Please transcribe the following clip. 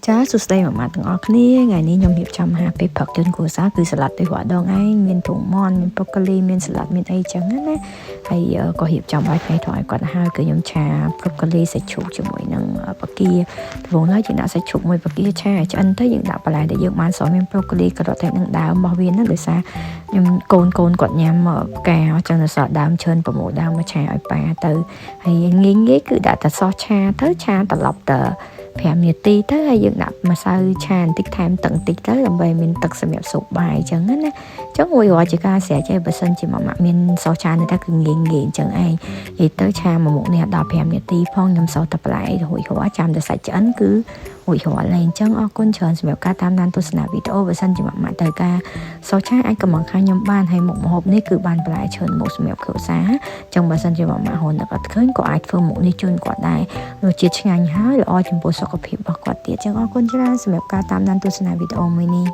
ចាសួស្តីមកទាំងអស់គ្នាថ្ងៃនេះខ្ញុំរៀបចំអាពេលព្រឹកជូនគ្រួសារគឺសាឡាត់ដូចរាល់ដងឯងមានទ្រូងម៉ន់មានប្រូកូលីមានសាឡាត់មានអីចឹងណាហើយក៏រៀបចំឲ្យថ្ងៃត្រង់ឲ្យគាត់ហើយគឺខ្ញុំឆាប្រូកូលីសាច់ជ្រូកជាមួយនឹងបកាដំបូងឡើយយើងដាក់សាច់ជ្រូកមួយបកាឆាឲ្យឆ្អិនទៅយើងដាក់បន្លែដែលយើងបានស្រោមានប្រូកូលីក៏រត់តែនឹងដើមរបស់វាហ្នឹងដោយសារខ្ញុំកូនគាត់ញ៉ាំផ្កាអញ្ចឹងទៅសដើមច្រើនប្រមូលដើមមកឆាឲ្យប៉ាទៅហើយងាយគឺដាក់តែសោះឆាទៅឆាត្រឡប់ទៅ5នាទីទៅហើយយើងដាក់ម្សៅឆាបន្តិចថែមទឹកបន្តិចទៅដើម្បីមានទឹកសម្រាប់ស៊ុបបាយអញ្ចឹងណាអញ្ចឹងមួយរាល់ជាការស្រេចហើយបើសិនជាម៉ាក់មានសោះឆានៅតែគឺងាយអញ្ចឹងឯងនិយាយទៅឆាមួយមុខនេះដល់5នាទីផងខ្ញុំសោះតែបន្លែរួចរាល់ចាំតែសាច់ឆ្អិនគឺរួចរាល់ហើយអញ្ចឹងអរគុណច្រើនសម្រាប់ការតាមដានទស្សនាវីដេអូបើសិនជាម៉ាក់ត្រូវការសោះឆាអាចកំងខាញខ្ញុំបានហើយមុខម្ហូបនេះគឺបានបន្លែច្រើនមុខសម្រាប់គ្រួសារអញ្ចឹងបើសិនជាម៉ាក់ហូននឹកអត់ឃើញក៏អាចធ្វើមុខនេះជូនគាត់ដែររសជាតិឆ្ងាញ់ហើយល្អចំពោះសុខភាពរបស់គាត់ទៀតអញ្ចឹងអរគុណច្រើនសម្រាប់ការតាមដានទស្សនាវីដេអូមួយនេះ